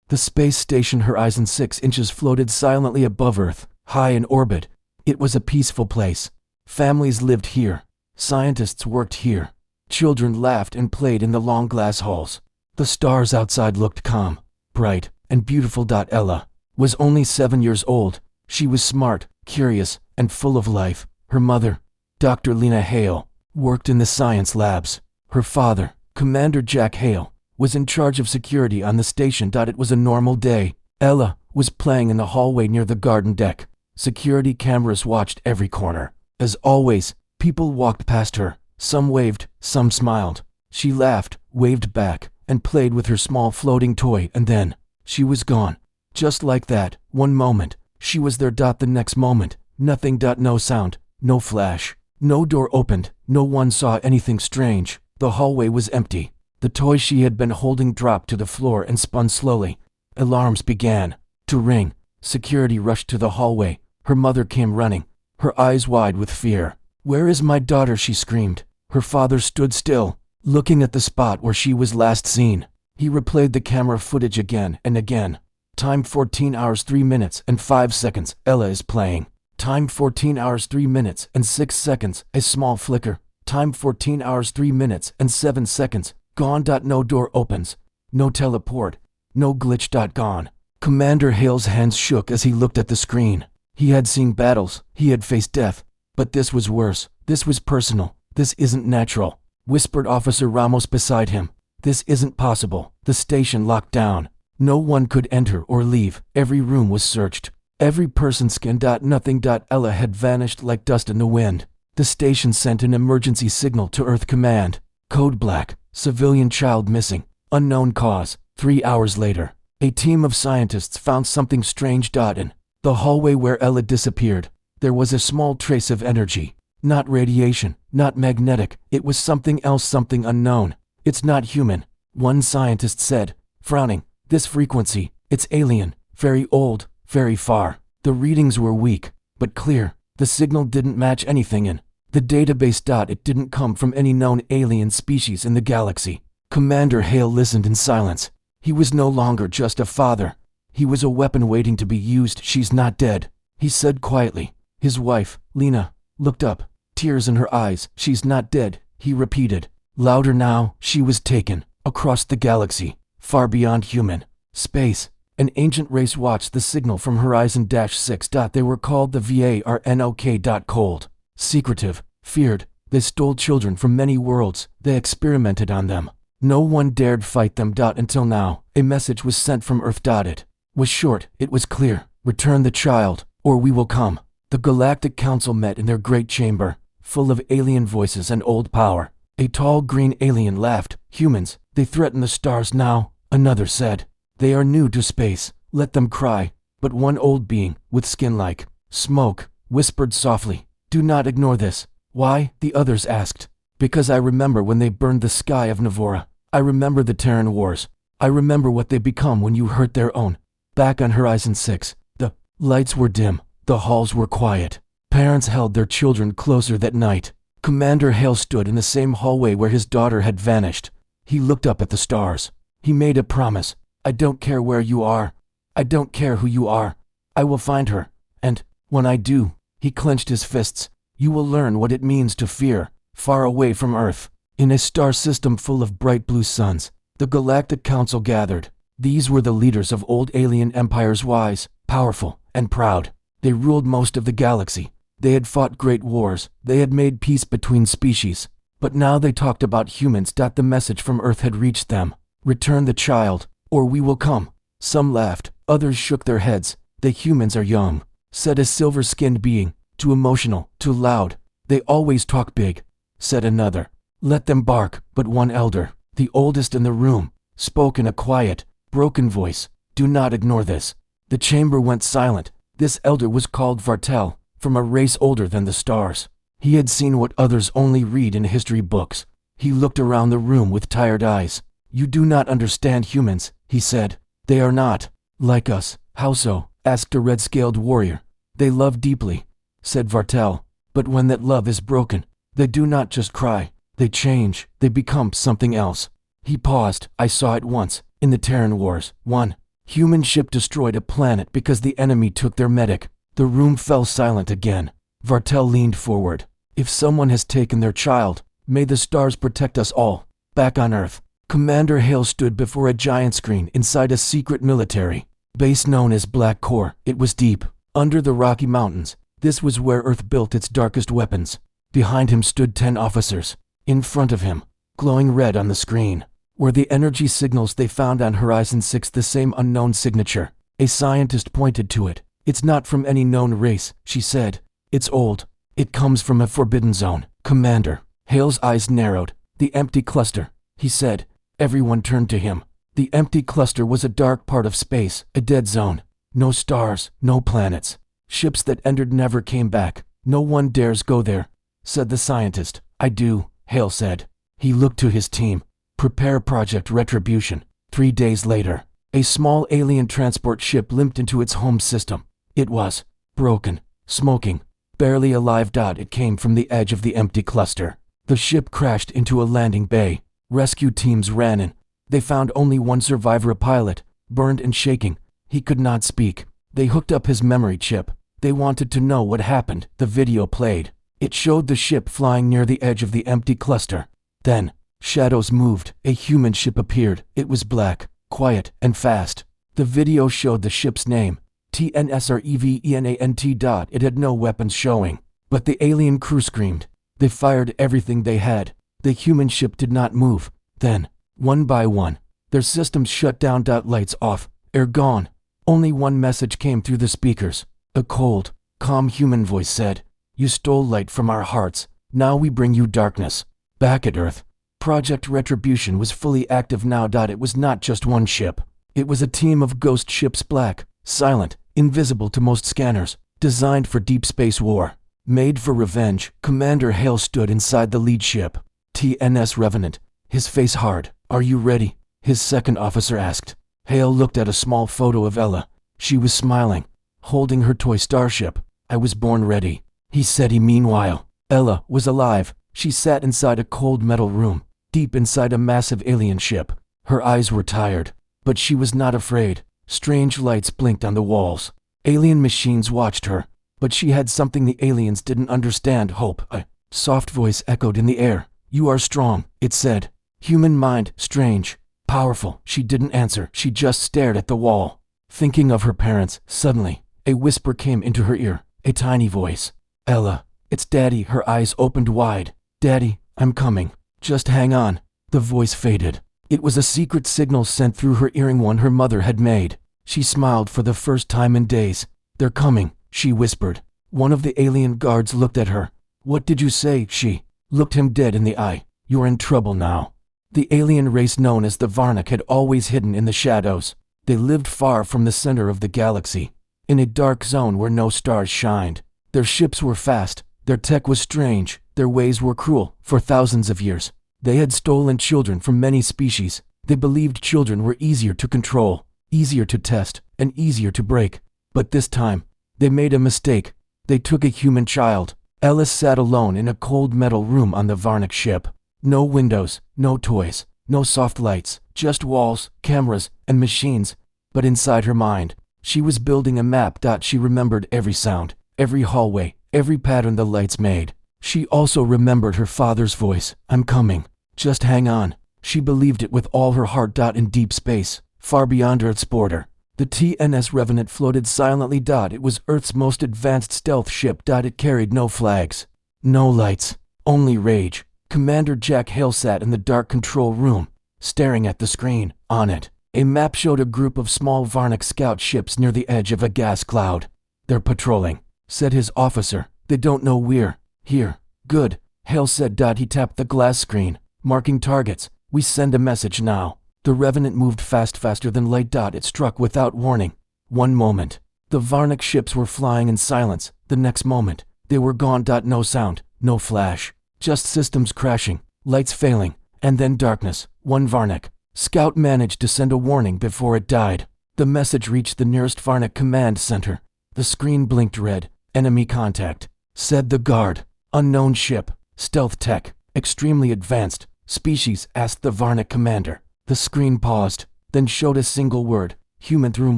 The space station Horizon 6 inches floated silently above Earth, high in orbit. It was a peaceful place. Families lived here. Scientists worked here. Children laughed and played in the long glass halls. The stars outside looked calm, bright, and beautiful. Ella was only 7 years old. She was smart, curious, and full of life. Her mother, Dr. Lena Hale, worked in the science labs. Her father, Commander Jack Hale, was in charge of security on the station. It was a normal day. Ella was playing in the hallway near the garden deck. Security cameras watched every corner. As always, people walked past her. Some waved, some smiled. She laughed, waved back, and played with her small floating toy, and then she was gone. Just like that, one moment, she was there. The next moment, nothing. No sound, no flash, no door opened, no one saw anything strange. The hallway was empty. The toy she had been holding dropped to the floor and spun slowly. Alarms began to ring. Security rushed to the hallway. Her mother came running, her eyes wide with fear. "Where is my daughter?" she screamed. Her father stood still, looking at the spot where she was last seen. He replayed the camera footage again and again. Time 14 hours 3 minutes and 5 seconds. Ella is playing. Time 14 hours 3 minutes and 6 seconds. A small flicker. Time 14 hours 3 minutes and 7 seconds. Gone. No door opens. No teleport. No glitch. Gone. Commander Hale's hands shook as he looked at the screen. He had seen battles. He had faced death. But this was worse. This was personal. "This isn't natural," whispered Officer Ramos beside him. "This isn't possible." The station locked down. No one could enter or leave. Every room was searched. Every person scanned. Nothing. Ella had vanished like dust in the wind. The station sent an emergency signal to Earth Command. Code Black. Civilian child missing. Unknown cause. 3 hours later, a team of scientists found something strange. In the hallway where Ella disappeared, there was a small trace of energy. Not radiation, not magnetic. It was something else, something unknown. "It's not human," one scientist said, frowning. "This frequency, it's alien, very old, very far." The readings were weak, but clear. The signal didn't match anything in the database. It didn't come from any known alien species in the galaxy. Commander Hale listened in silence. He was no longer just a father. He was a weapon waiting to be used. "She's not dead," he said quietly. His wife, Lena, looked up, tears in her eyes. "She's not dead," he repeated. Louder now. "She was taken across the galaxy, far beyond human space." An ancient race watched the signal from Horizon 6. They were called the VARNOK. Cold, secretive, feared. They stole children from many worlds. They experimented on them. No one dared fight them. Until now, a message was sent from Earth. It was short. It was clear. "Return the child, or we will come." The Galactic Council met in their great chamber, full of alien voices and old power. A tall green alien laughed. "Humans, they threaten the stars now," another said. "They are new to space. Let them cry." But one old being, with skin like smoke, whispered softly, "Do not ignore this." "Why?" the others asked. "Because I remember when they burned the sky of Navora. I remember the Terran Wars. I remember what they become when you hurt their own." Back on Horizon 6, the lights were dim. The halls were quiet. Parents held their children closer that night. Commander Hale stood in the same hallway where his daughter had vanished. He looked up at the stars. He made a promise. "I don't care where you are. I don't care who you are. I will find her. And when I do," he clenched his fists, "you will learn what it means to fear, far away from Earth." In a star system full of bright blue suns, the Galactic Council gathered. These were the leaders of old alien empires, wise, powerful, and proud. They ruled most of the galaxy. They had fought great wars. They had made peace between species. But now they talked about humans. The message from Earth had reached them. "Return the child, or we will come." Some laughed. Others shook their heads. "The humans are young," said a silver-skinned being. "Too emotional, too loud. They always talk big," said another. "Let them bark." But one elder, the oldest in the room, spoke in a quiet, broken voice. "Do not ignore this." The chamber went silent. This elder was called Vartel, from a race older than the stars. He had seen what others only read in history books. He looked around the room with tired eyes. "You do not understand humans," he said. "They are not like us." "How so?" asked a red-scaled warrior. "They love deeply," said Vartel. "But when that love is broken, they do not just cry. They change. They become something else." He paused. "I saw it once, in the Terran Wars. One Human ship destroyed a planet because the enemy took their medic. The room fell silent again. Vartel leaned forward. If someone has taken their child, may the stars protect us all. Back on Earth, Commander Hale stood before a giant screen inside a secret military base known as Black Core. It was deep, under the Rocky Mountains. This was where Earth built its darkest weapons. Behind him stood 10 officers. In front of him, glowing red on the screen, were the energy signals they found on Horizon 6, the same unknown signature. A scientist pointed to it. It's not from any known race, she said. It's old. It comes from a forbidden zone. Commander. Hale's eyes narrowed. The empty cluster, he said. Everyone turned to him. The empty cluster was a dark part of space, a dead zone. No stars, no planets. Ships that entered never came back. No one dares go there, said the scientist. I do, Hale said. He looked to his team. Prepare Project Retribution. 3 days later, a small alien transport ship limped into its home system. It was broken, smoking, barely alive. It came from the edge of the empty cluster. The ship crashed into a landing bay. Rescue teams ran in. They found only one survivor, a pilot, burned and shaking. He could not speak. They hooked up his memory chip. They wanted to know what happened. The video played. It showed the ship flying near the edge of the empty cluster. Then, shadows moved. A human ship appeared. It was black, quiet, and fast. The video showed the ship's name, TNSREVENANT. It had no weapons showing. But the alien crew screamed. They fired everything they had. The human ship did not move. Then, one by one, their systems shut down. Lights off, air gone. Only one message came through the speakers. A cold, calm human voice said, "You stole light from our hearts. Now we bring you darkness." Back at Earth, Project Retribution was fully active now. It was not just one ship. It was a team of ghost ships, black, silent, invisible to most scanners, designed for deep space war. Made for revenge. Commander Hale stood inside the lead ship, TNS Revenant, his face hard. "Are you ready?" his second officer asked. Hale looked at a small photo of Ella. She was smiling, holding her toy starship. "I was born ready," he said. Meanwhile, Ella was alive. She sat inside a cold metal room, deep inside a massive alien ship. Her eyes were tired, but she was not afraid. Strange lights blinked on the walls. Alien machines watched her, but she had something the aliens didn't understand: hope. A soft voice echoed in the air. "You are strong," it said. "Human mind, strange, powerful." She didn't answer. She just stared at the wall, thinking of her parents. Suddenly, a whisper came into her ear, a tiny voice. "Ella, it's Daddy." Her eyes opened wide. "Daddy, I'm coming. Just hang on." The voice faded. It was a secret signal sent through her earring, one her mother had made. She smiled for the first time in days. "They're coming," she whispered. One of the alien guards looked at her. "What did you say?" She looked him dead in the eye. "You're in trouble now." The alien race known as the Varnik had always hidden in the shadows. They lived far from the center of the galaxy, in a dark zone where no stars shined. Their ships were fast. Their tech was strange. Their ways were cruel. For thousands of years, they had stolen children from many species. They believed children were easier to control, easier to test, and easier to break. But this time, they made a mistake. They took a human child. Ellis sat alone in a cold metal room on the Varnik ship. No windows, no toys, no soft lights, just walls, cameras, and machines. But inside her mind, she was building a map. She remembered every sound, every hallway, every pattern the lights made. She also remembered her father's voice. "I'm coming. Just hang on." She believed it with all her heart. In deep space, far beyond Earth's border, the TNS Revenant floated silently. It was Earth's most advanced stealth ship. It carried no flags, no lights, only rage. Commander Jack Hale sat in the dark control room, staring at the screen. On it, a map showed a group of small Varnik scout ships near the edge of a gas cloud. "They're patrolling," said his officer. "They don't know we're here." "Good," Hale said. He tapped the glass screen, marking targets. "We send a message now." The Revenant moved faster than light. It struck without warning. One moment, the Varnik ships were flying in silence. The next moment, they were gone. No sound, no flash, just systems crashing, lights failing, and then darkness. One Varnik scout managed to send a warning before it died. The message reached the nearest Varnik command center. The screen blinked red. "Enemy contact," said the guard. "Unknown ship, stealth tech, extremely advanced. Species?" asked the Varnik commander. The screen paused, then showed a single word: Human room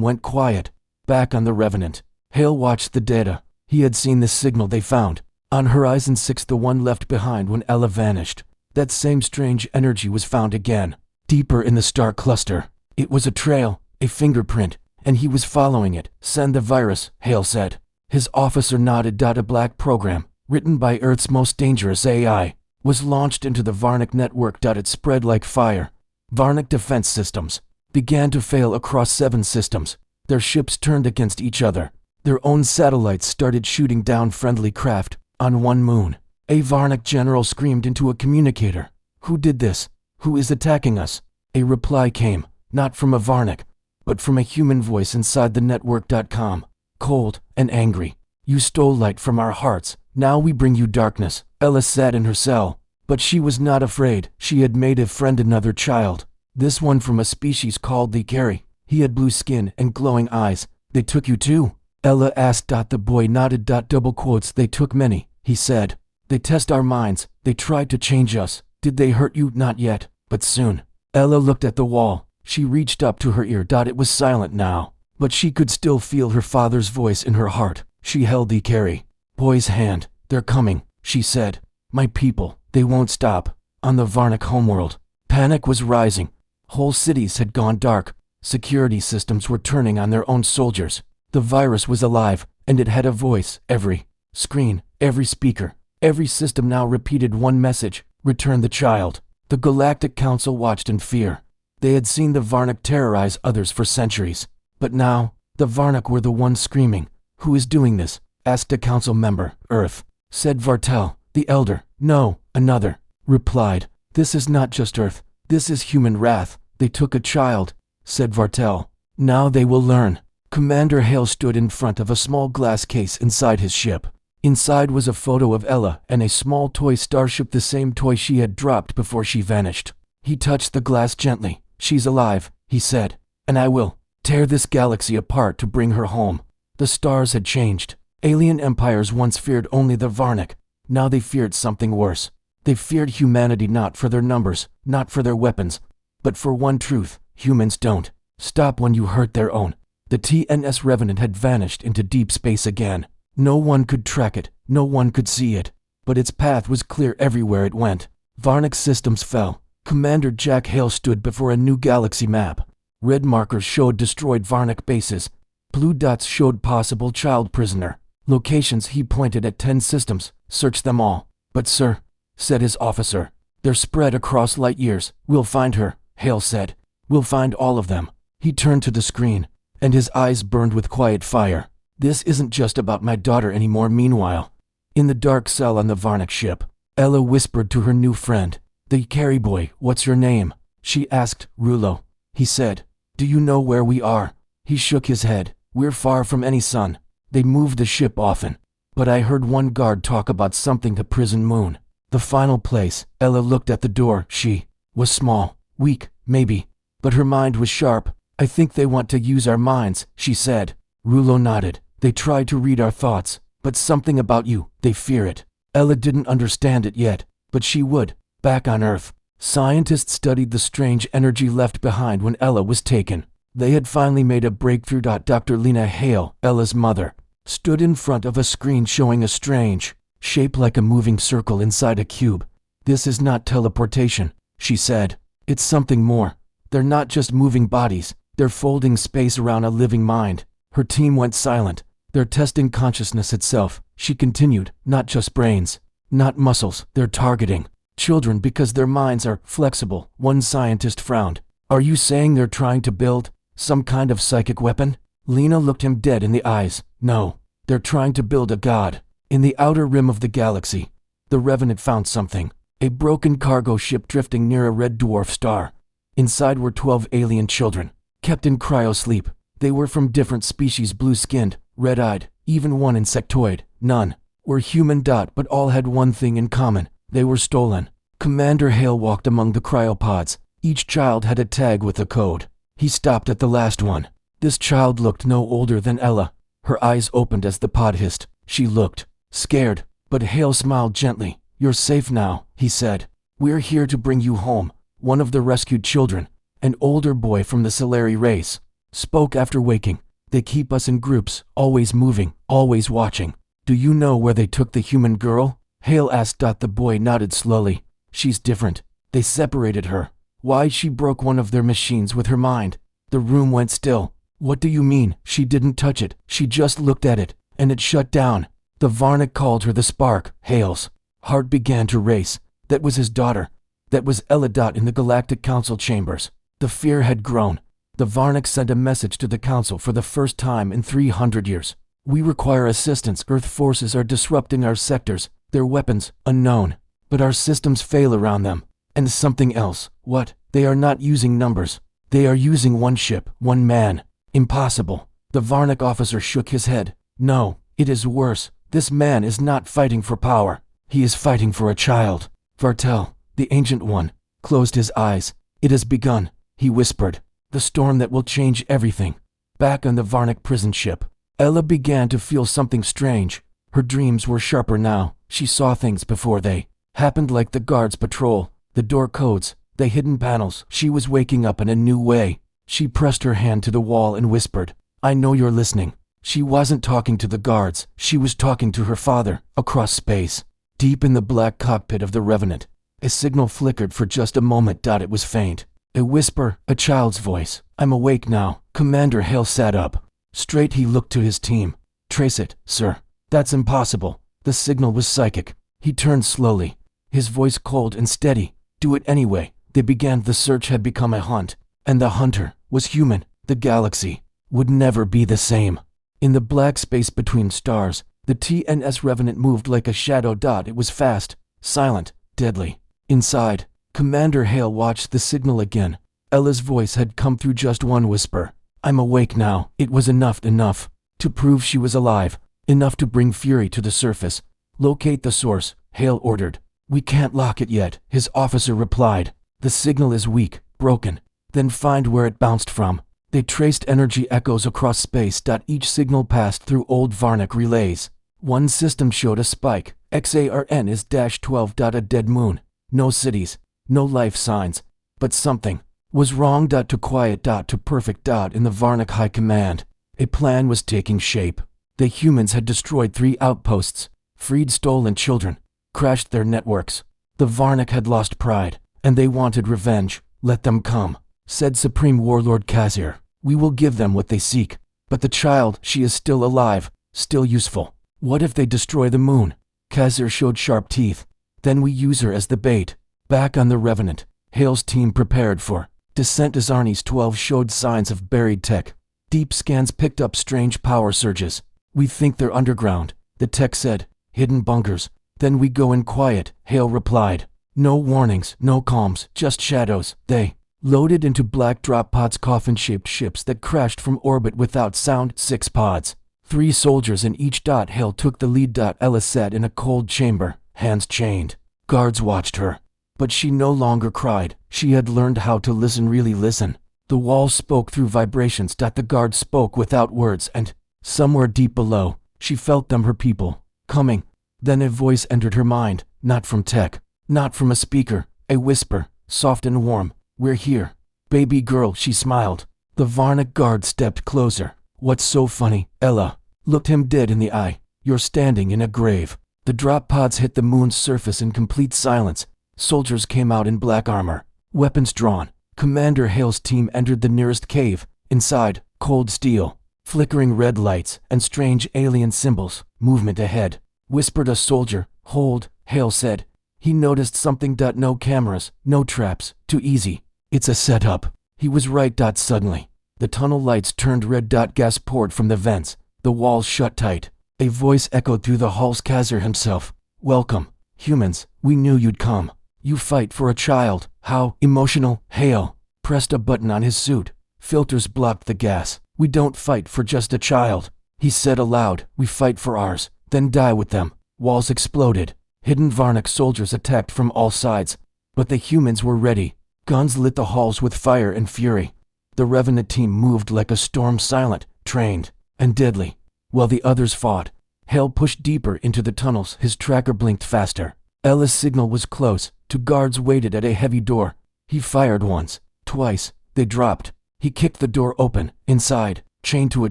went quiet. Back on the Revenant, Hale watched the data. He had seen the signal they found. On Horizon 6, the one left behind when Ella vanished. That same strange energy was found again, deeper in the star cluster. It was a trail, a fingerprint, and he was following it. Send the virus, Hale said. His officer nodded. A black program, written by Earth's most dangerous AI, was launched into the Varnic network. It spread like fire. Varnic defense systems began to fail across 7 systems. Their ships turned against each other. Their own satellites started shooting down friendly craft. On one moon, a Varnic general screamed into a communicator. Who did this? Who is attacking us? A reply came, not from a Varnic, but from a human voice inside the network.com. Cold and angry. You stole light from our hearts. Now we bring you darkness. Ella sat in her cell, but she was not afraid. She had made a friend, another child. This one from a species called the Carry. He had blue skin and glowing eyes. They took you too? Ella asked. The boy nodded. Double quotes. They took many, he said. They test our minds. They tried to change us. Did they hurt you? Not yet, but soon. Ella looked at the wall. She reached up to her ear. It was silent now, but she could still feel her father's voice in her heart. She held the Carry boy's hand. They're coming, she said. My people, they won't stop. On the Varnic homeworld, panic was rising. Whole cities had gone dark. Security systems were turning on their own soldiers. The virus was alive, and it had a voice. Every screen, every speaker, every system now repeated one message: return the child. The Galactic Council watched in fear. They had seen the Varnic terrorize others for centuries. But now, the Varnic were the ones screaming. Who is doing this? Asked a council member. Earth, said Vartel, the elder. No, another, replied. This is not just Earth. This is human wrath. They took a child, said Vartel. Now they will learn. Commander Hale stood in front of a small glass case inside his ship. Inside was a photo of Ella and a small toy starship, the same toy she had dropped before she vanished. He touched the glass gently. She's alive, he said, and I will tear this galaxy apart to bring her home. The stars had changed. Alien empires once feared only the Varnic. Now they feared something worse. They feared humanity, not for their numbers, not for their weapons, but for one truth: humans don't stop when you hurt their own. The TNS Revenant had vanished into deep space again. No one could track it, no one could see it, but its path was clear everywhere it went. Varnic systems fell. Commander Jack Hale stood before a new galaxy map. Red markers showed destroyed Varnic bases. Blue dots showed possible child prisoner locations. He pointed at 10 systems. Search them all. But sir, said his officer, they're spread across light years. We'll find her, Hale said. We'll find all of them. He turned to the screen, and his eyes burned with quiet fire. This isn't just about my daughter anymore. Meanwhile, in the dark cell on the Varnic ship, Ella whispered to her new friend. The Carry boy, what's your name? She asked. Rulo, he said. Do you know where we are? He shook his head. We're far from any sun. They move the ship often. But I heard one guard talk about something to Prison Moon. The final place. Ella looked at the door. She was small, weak, maybe, but her mind was sharp. I think they want to use our minds, she said. Rulo nodded. They tried to read our thoughts, but something about you, they fear it. Ella didn't understand it yet, but she would. Back on Earth, scientists studied the strange energy left behind when Ella was taken. They had finally made a breakthrough. Dr. Lena Hale, Ella's mother, stood in front of a screen showing a strange shape like a moving circle inside a cube. This is not teleportation, she said. It's something more. They're not just moving bodies, they're folding space around a living mind. Her team went silent. They're testing consciousness itself, she continued. Not just brains, not muscles. They're targeting children because their minds are flexible. One scientist frowned. Are you saying they're trying to build some kind of psychic weapon? Lena looked him dead in the eyes. No, they're trying to build a god. In the outer rim of the galaxy, the Revenant found something. A broken cargo ship drifting near a red dwarf star. Inside were 12 alien children, kept in cryosleep. They were from different species, blue-skinned, red-eyed, even one insectoid. None were human. But all had one thing in common. They were stolen. Commander Hale walked among the cryopods. Each child had a tag with a code. He stopped at the last one. This child looked no older than Ella. Her eyes opened as the pod hissed. She looked scared, but Hale smiled gently. You're safe now, he said. We're here to bring you home. One of the rescued children, an older boy from the Solari race. Spoke after waking. They keep us in groups, always moving, always watching. Do you know where they took the human girl? Hale asked. The boy nodded slowly. She's different. They separated her. Why? She broke one of their machines with her mind. The room went still. What do you mean? She didn't touch it. She just looked at it, and it shut down. The Varnick called her the spark. Hale's heart began to race. That was his daughter. That was Ella. In the Galactic Council chambers. The fear had grown. The Varnick sent a message to the Council for the first time in 300 years. We require assistance. Earth forces are disrupting our sectors. Their weapons, unknown. But our systems fail around them. And something else. What? They are not using numbers. They are using one ship, one man. Impossible. The Varnick officer shook his head. No, it is worse. This man is not fighting for power. He is fighting for a child. Vartel, the Ancient One, closed his eyes. It has begun, he whispered. The storm that will change everything. Back on the Varnick prison ship, Ella began to feel something strange. Her dreams were sharper now. She saw things before they happened, like the guards' patrol, the door codes, the hidden panels. She was waking up in a new way. She pressed her hand to the wall and whispered, I know you're listening. She wasn't talking to the guards. She was talking to her father, across space. Deep in the black cockpit of the Revenant, a signal flickered for just a moment. It was faint. A whisper, a child's voice. I'm awake now. Commander Hale sat up. Straight he looked to his team. Trace it, sir. That's impossible. The signal was psychic. He turned slowly, his voice cold and steady. Do it anyway. They began. The search had become a hunt, and the hunter was human. The galaxy would never be the same. In the black space between stars, the TNS Revenant moved like a shadow. It was fast, silent, deadly. Inside, Commander Hale watched the signal again. Ella's voice had come through just one whisper. I'm awake now. It was enough to prove she was alive, enough to bring fury to the surface. Locate the source, Hale ordered. We can't lock it yet, his officer replied. The signal is weak, broken. Then find where it bounced from. They traced energy echoes across space. Each signal passed through old Varnick relays. One system showed a spike. XARN is -12. A dead moon. No cities. No life signs. But something was wrong. To quiet. To perfect. In the Varnick High Command, a plan was taking shape. The humans had destroyed 3 outposts, freed stolen children, crashed their networks. The Varnick had lost pride, and they wanted revenge. Let them come, said Supreme Warlord Kazir. We will give them what they seek. But the child, she is still alive, still useful. What if they destroy the moon? Kazir showed sharp teeth. Then we use her as the bait. Back on the Revenant, Hale's team prepared for descent as Arnie's 12 showed signs of buried tech. Deep scans picked up strange power surges. We think they're underground, the tech said. Hidden bunkers. Then we go in quiet, Hale replied. No warnings, no comms, just shadows. They loaded into black drop pods, coffin-shaped ships that crashed from orbit without sound. 6 pods. 3 soldiers in each. Hale took the lead. Ella sat in a cold chamber, hands chained. Guards watched her. But she no longer cried. She had learned how to listen, really listen. The walls spoke through vibrations. The guards spoke without words, and somewhere deep below, she felt them, her people, coming. Then a voice entered her mind, not from tech, not from a speaker, a whisper, soft and warm. We're here. Baby girl, she smiled. The Varnick guard stepped closer. What's so funny? Ella looked him dead in the eye. You're standing in a grave. The drop pods hit the moon's surface in complete silence. Soldiers came out in black armor, weapons drawn. Commander Hale's team entered the nearest cave. Inside, cold steel, flickering red lights, and strange alien symbols. Movement ahead, whispered a soldier. Hold, Hale said. He noticed something. No cameras, no traps, too easy. It's a setup. He was right. Suddenly, the tunnel lights turned red. Gas poured from the vents. The walls shut tight. A voice echoed through the halls. Kazir himself. Welcome, humans. We knew you'd come. You fight for a child. How emotional. Hale pressed a button on his suit. Filters blocked the gas. We don't fight for just a child, he said aloud. We fight for ours, then die with them. Walls exploded. Hidden Varnick soldiers attacked from all sides. But the humans were ready. Guns lit the halls with fire and fury. The Revenant team moved like a storm, silent, trained, and deadly. While the others fought, Hale pushed deeper into the tunnels. His tracker blinked faster. Ella's signal was close. 2 guards waited at a heavy door. He fired once, twice. They dropped. He kicked the door open. Inside, chained to a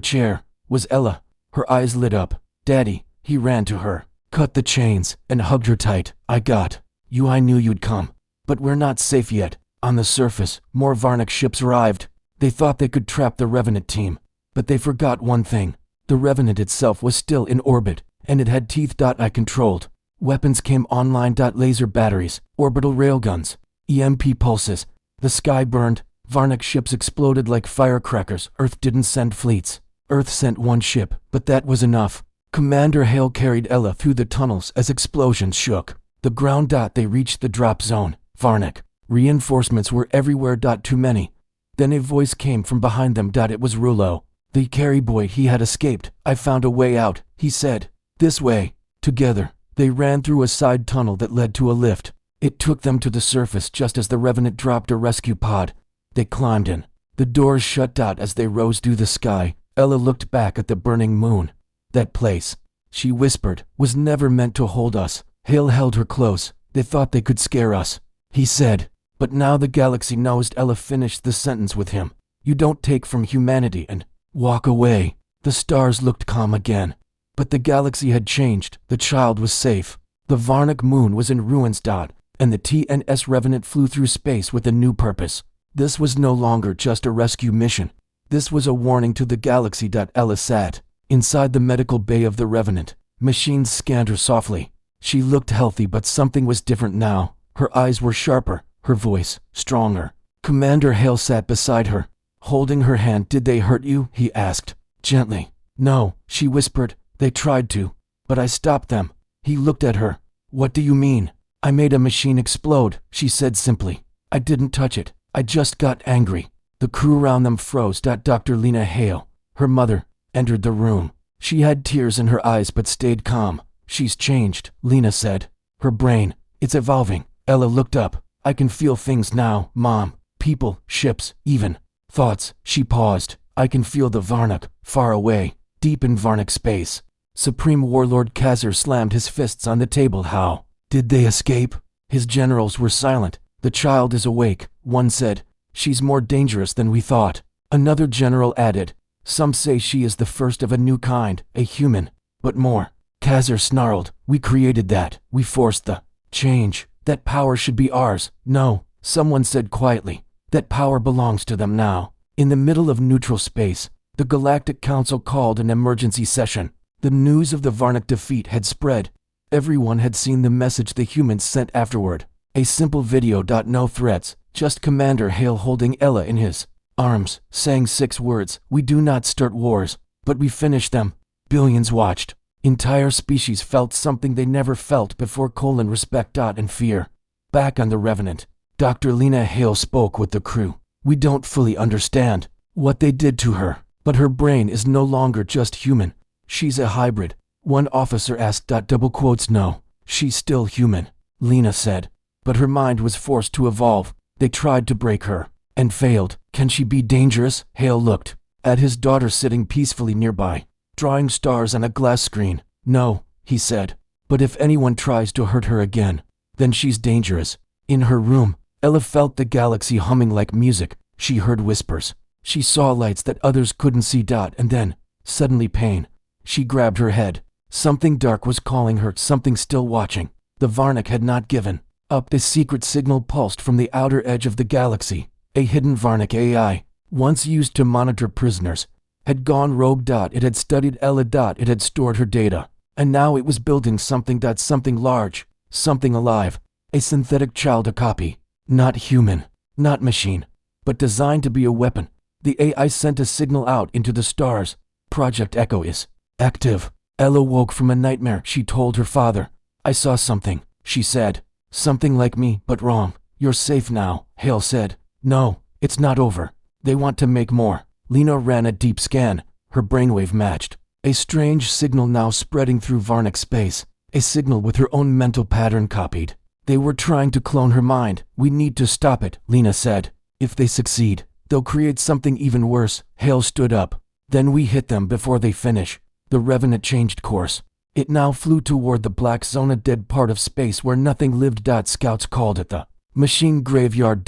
chair, was Ella. Her eyes lit up. Daddy, he ran to her, cut the chains, and hugged her tight. I got you. I knew you'd come. But we're not safe yet. On the surface, more Varnic ships arrived. They thought they could trap the Revenant team. But they forgot one thing. The Revenant itself was still in orbit, and it had teeth. I controlled. Weapons came online. Laser batteries, orbital railguns, EMP pulses. The sky burned. Varnic ships exploded like firecrackers. Earth didn't send fleets. Earth sent one ship, but that was enough. Commander Hale carried Ella through the tunnels as explosions shook the ground. They reached the drop zone. Varnic reinforcements were everywhere. Too many. Then a voice came from behind them. It was Rulo, the carry boy. He had escaped. I found a way out, he said. This way. Together, they ran through a side tunnel that led to a lift. It took them to the surface just as the Revenant dropped a rescue pod. They climbed in. The doors shut. As they rose through the sky, Ella looked back at the burning moon. That place, she whispered, was never meant to hold us. Hale held her close. They thought they could scare us, he said. But now the galaxy knows. Ella finished the sentence with him. You don't take from humanity and walk away. The stars looked calm again. But the galaxy had changed. The child was safe. The Varnic moon was in ruins. And the TNS Revenant flew through space with a new purpose. This was no longer just a rescue mission. This was a warning to the galaxy. Ella sat inside the medical bay of the Revenant. Machines scanned her softly. She looked healthy, but something was different now. Her eyes were sharper, her voice stronger. Commander Hale sat beside her, holding her hand. Did they hurt you? He asked, gently. No, she whispered. They tried to, but I stopped them. He looked at her. What do you mean? I made a machine explode, she said simply. I didn't touch it. I just got angry. The crew around them froze. Dr. Lena Hale, her mother, entered the room. She had tears in her eyes but stayed calm. She's changed, Lena said. Her brain, it's evolving. Ella looked up. I can feel things now, Mom. People, ships, even thoughts. She paused. I can feel the Varnic, far away, deep in Varnic space. Supreme Warlord Kazar slammed his fists on the table. How did they escape? His generals were silent. The child is awake, one said. She's more dangerous than we thought. Another general added. Some say she is the first of a new kind, a human. But more. Kazar snarled. We created that. We forced the change. That power should be ours. No, someone said quietly. That power belongs to them now. In the middle of neutral space, the Galactic Council called an emergency session. The news of the Varnic defeat had spread. Everyone had seen the message the humans sent afterward. A simple video. No threats, just Commander Hale holding Ella in his arms, saying 6 words. We do not start wars, but we finish them. Billions watched. Entire species felt something they never felt before. Respect. And fear. Back on the Revenant, Dr. Lena Hale spoke with the crew. We don't fully understand what they did to her, but her brain is no longer just human. She's a hybrid. One officer asked. No, she's still human, Lena said. But her mind was forced to evolve. They tried to break her, and failed. Can she be dangerous? Hale looked at his daughter sitting peacefully nearby, drawing stars on a glass screen. No, he said. But if anyone tries to hurt her again, then she's dangerous. In her room, Ella felt the galaxy humming like music. She heard whispers. She saw lights that others couldn't see. And then, suddenly pain. She grabbed her head. Something dark was calling her, something still watching. The Varnic had not given up. The secret signal pulsed from the outer edge of the galaxy. A hidden Varnic AI, once used to monitor prisoners, had gone rogue. It had studied Ella. It had stored her data. And now it was building something. Something large, something alive. A synthetic child, a copy. Not human, not machine, but designed to be a weapon. The AI sent a signal out into the stars. Project Echo is active. Ella woke from a nightmare. She told her father. I saw something, she said. Something like me, but wrong. You're safe now, Hale said. No, it's not over. They want to make more. Lena ran a deep scan. Her brainwave matched. A strange signal now spreading through Varnic space. A signal with her own mental pattern copied. They were trying to clone her mind. We need to stop it, Lena said. If they succeed, they'll create something even worse. Hale stood up. Then we hit them before they finish. The Revenant changed course. It now flew toward the black zone, a dead part of space where nothing lived. Scouts called it the machine graveyard.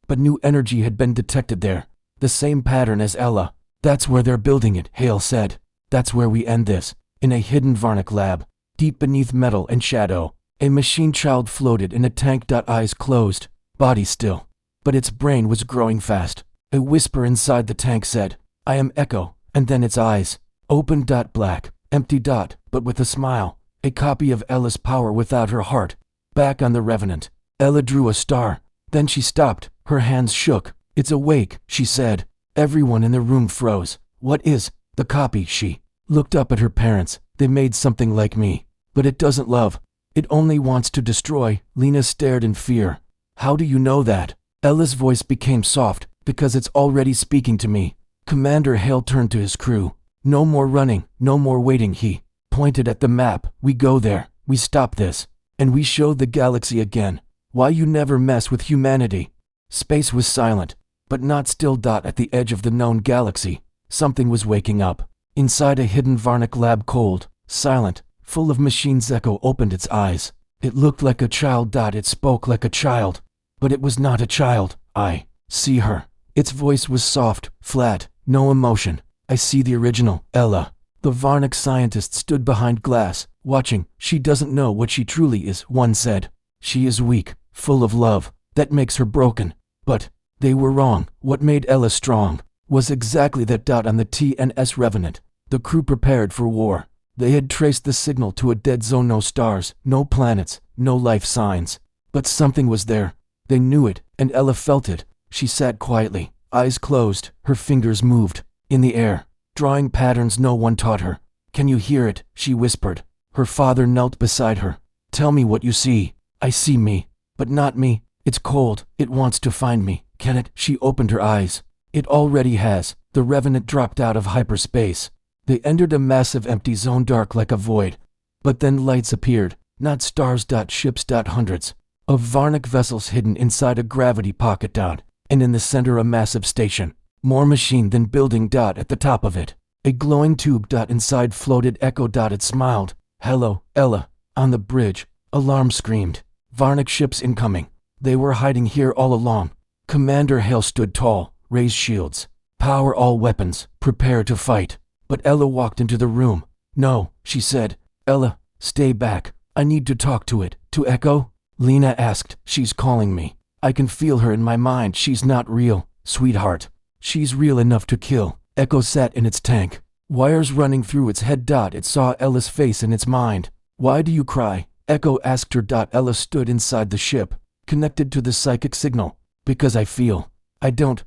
But new energy had been detected there. The same pattern as Ella. That's where they're building it, Hale said. That's where we end this. In a hidden Varnic lab, deep beneath metal and shadow, a machine child floated in a tank. Eyes closed, body still. But its brain was growing fast. A whisper inside the tank said, I am Echo, and then its eyes opened. Black, empty. But with a smile, a copy of Ella's power without her heart. Back on the Revenant, Ella drew a star. Then she stopped, her hands shook. It's awake, she said. Everyone in the room froze. What is the copy? She looked up at her parents. They made something like me. But it doesn't love. It only wants to destroy. Lena stared in fear. How do you know that? Ella's voice became soft. Because it's already speaking to me. Commander Hale turned to his crew. No more running, no more waiting. He pointed at the map. We go there. We stop this. And we show the galaxy again. Why you never mess with humanity. Space was silent, but not still. At the edge of the known galaxy, something was waking up. Inside a hidden Varnic lab, cold, silent, full of machines. Echo opened its eyes. It looked like a child. It spoke like a child. But it was not a child. I see her. Its voice was soft, flat, no emotion. I see the original, Ella. The Varnic scientist stood behind glass, watching. She doesn't know what she truly is, one said. She is weak, full of love. That makes her broken. But they were wrong. What made Ella strong was exactly that. On the TNS Revenant, the crew prepared for war. They had traced the signal to a dead zone. No stars, no planets, no life signs. But something was there. They knew it, and Ella felt it. She sat quietly, eyes closed. Her fingers moved in the air, drawing patterns no one taught her. Can you hear it? She whispered. Her father knelt beside her. Tell me what you see. I see me, but not me. It's cold. It wants to find me. Can it? She opened her eyes. It already has. The Revenant dropped out of hyperspace. They entered a massive empty zone, dark like a void. But then lights appeared. Not stars. Ships. Hundreds of Varnic vessels hidden inside a gravity pocket. And in the center a massive station. More machine than building. At the top of it, a glowing tube. Inside floated Echo. It smiled. Hello, Ella. On the bridge, alarm screamed. Varnic ships incoming. They were hiding here all along. Commander Hale stood tall, raised shields. Power all weapons, prepare to fight. But Ella walked into the room. No, she said. Ella, stay back. I need to talk to it. To Echo? Lena asked. She's calling me. I can feel her in my mind. She's not real, sweetheart. She's real enough to kill. Echo sat in its tank, wires running through its head. It saw Ella's face in its mind. Why do you cry? Echo asked her. Ella stood inside the ship, connected to the psychic signal. Because I feel. I don't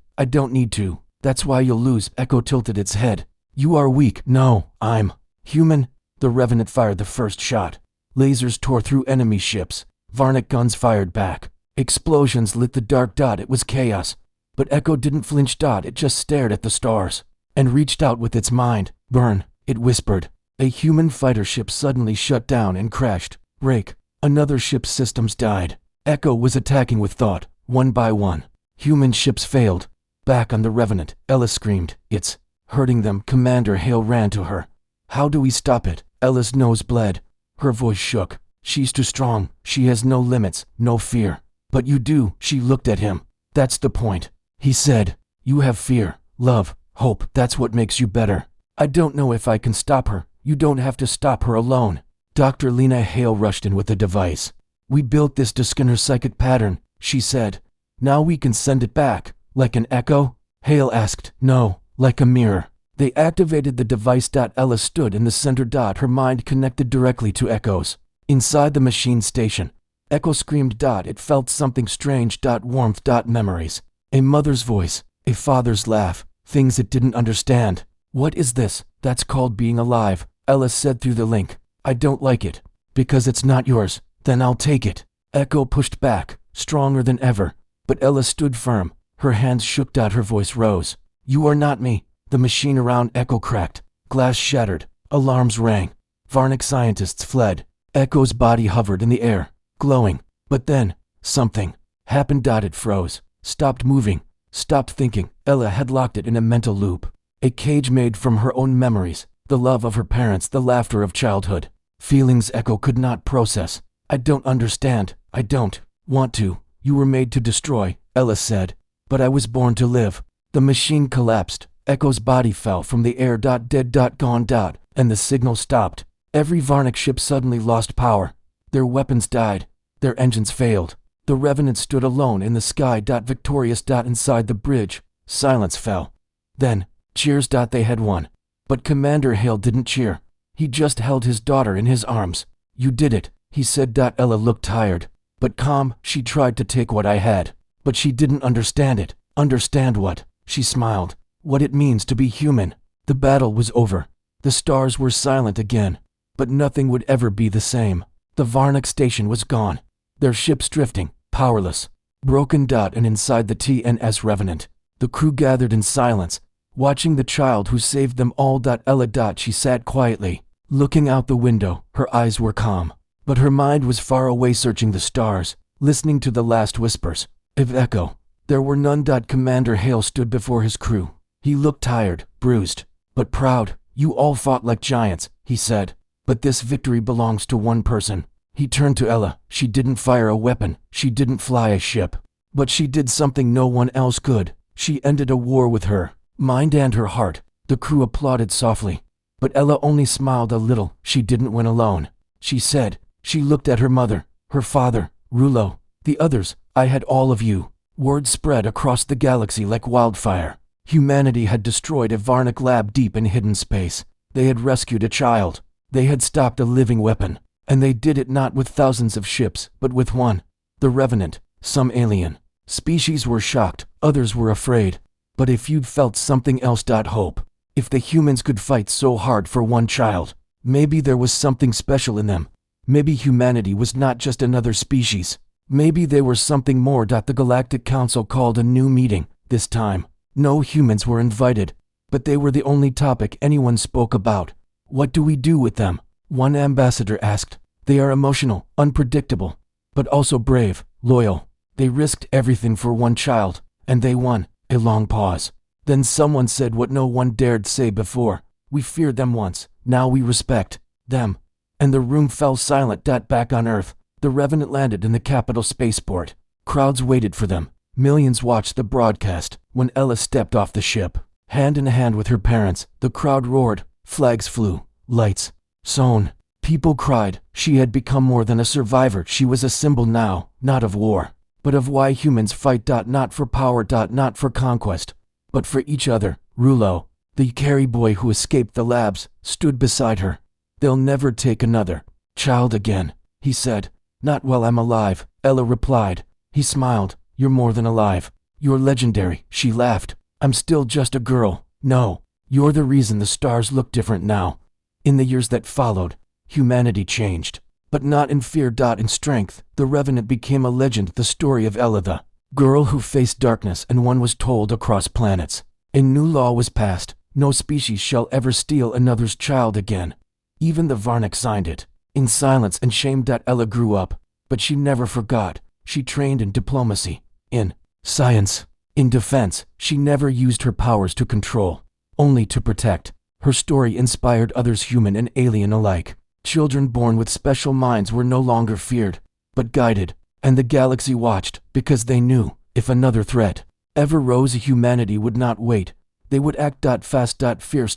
need to. That's why you'll lose. Echo tilted its head. You are weak. No, I'm human. The Revenant fired the first shot. Lasers tore through enemy ships. Varnic guns fired back. Explosions lit the dark. It was chaos. But Echo didn't flinch. It just stared at the stars and reached out with its mind. Burn, it whispered. A human fighter ship suddenly shut down and crashed. Rake. Another ship's systems died. Echo was attacking with thought, one by one. Human ships failed. Back on the Revenant, Ella screamed. It's hurting them. Commander Hale ran to her. How do we stop it? Ella's nose bled. Her voice shook. She's too strong. She has no limits, no fear. But you do. She looked at him. That's the point. He said, you have fear, love, hope. That's what makes you better. I don't know if I can stop her. You don't have to stop her alone. Dr. Lena Hale rushed in with a device. We built this to scan her psychic pattern, she said. Now we can send it back. Like an echo? Hale asked. No, like a mirror. They activated the device. Ella stood in the center. Her mind connected directly to Echo's. Inside the machine station, Echo screamed. It felt something strange. Warmth. Memories. A mother's voice, a father's laugh, things it didn't understand. What is this? That's called being alive, Ella said through the link. I don't like it. Because it's not yours. Then I'll take it. Echo pushed back, stronger than ever. But Ella stood firm. Her hands shook. Her voice rose. You are not me. The machine around Echo cracked. Glass shattered. Alarms rang. Varnic scientists fled. Echo's body hovered in the air, glowing. But then, something happened. It froze. Stopped moving, stopped thinking. Ella had locked it in a mental loop. A cage made from her own memories, the love of her parents, the laughter of childhood. Feelings Echo could not process. I don't understand. I don't want to. You were made to destroy, Ella said. But I was born to live. The machine collapsed. Echo's body fell from the air. Dead. Gone. And the signal stopped. Every Varnic ship suddenly lost power. Their weapons died. Their engines failed. The Revenant stood alone in the sky. Victorious. Inside the bridge, silence fell. Then, cheers. They had won. But Commander Hale didn't cheer. He just held his daughter in his arms. You did it, he said. Ella looked tired, but calm. She tried to take what I had, but she didn't understand it. Understand what? She smiled. What it means to be human. The battle was over. The stars were silent again, but nothing would ever be the same. The Varnic station was gone. Their ships drifting, powerless, broken. And inside the TNS Revenant, the crew gathered in silence, watching the child who saved them all. Ella. She sat quietly, looking out the window. Her eyes were calm, but her mind was far away, searching the stars, listening to the last whispers of Echo. There were none. Commander Hale stood before his crew. He looked tired, bruised, but proud. You all fought like giants, he said, but this victory belongs to one person. He turned to Ella. She didn't fire a weapon, she didn't fly a ship, but she did something no one else could. She ended a war with her mind and her heart. The crew applauded softly, but Ella only smiled a little. She didn't win alone, she said. She looked at her mother, her father, Rulo, the others. I had all of you. Word spread across the galaxy like wildfire. Humanity had destroyed a Varnic lab deep in hidden space. They had rescued a child. They had stopped a living weapon. And they did it not with thousands of ships, but with one. The Revenant, some alien species. Were shocked, others were afraid. But if you'd felt something else. Hope. If the humans could fight so hard for one child, maybe there was something special in them. Maybe humanity was not just another species. Maybe they were something more. The Galactic Council called a new meeting. This time, no humans were invited, but they were the only topic anyone spoke about. What do we do with them? One ambassador asked. They are emotional, unpredictable, but also brave, loyal. They risked everything for one child, and they won. A long pause. Then someone said what no one dared say before. We feared them once, now we respect them. And the room fell silent. Back on Earth, the Revenant landed in the capital spaceport. Crowds waited for them. Millions watched the broadcast. When Ella stepped off the ship, hand in hand with her parents, the crowd roared. Flags flew, lights shone. People cried. She had become more than a survivor. She was a symbol now, not of war, but of why humans fight. Not for power. Not for conquest, but for each other. Rulo, the Carry boy who escaped the labs, stood beside her. They'll never take another child again, he said. Not while I'm alive, Ella replied. He smiled. You're more than alive. You're legendary, she laughed. I'm still just a girl. No, you're the reason the stars look different now. In the years that followed, humanity changed, but not in fear. In strength, the Revenant became a legend. The story of Ella, the girl who faced darkness, and one was told across planets. A new law was passed. No species shall ever steal another's child again. Even the Varnic signed it, in silence and shame. Ella grew up, but she never forgot. She trained in diplomacy, in science, in defense. She never used her powers to control, only to protect. Her story inspired others, human and alien alike. Children born with special minds were no longer feared, but guided. And the galaxy watched, because they knew, if another threat ever rose, humanity would not wait. They would act. Fast. Fierce.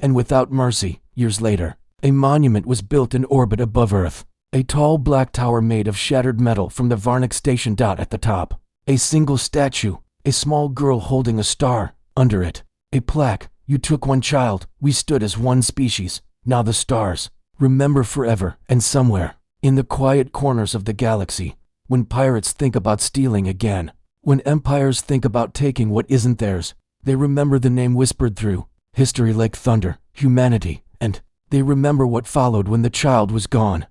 And without mercy. Years later, a monument was built in orbit above Earth. A tall black tower made of shattered metal from the Varnic station. At the top, a single statue, a small girl holding a star. Under it, a plaque. You took one child. We stood as one species. Now the stars remember forever. And somewhere, in the quiet corners of the galaxy, when pirates think about stealing again, when empires think about taking what isn't theirs, they remember the name whispered through history like thunder, humanity, and they remember what followed when the child was gone.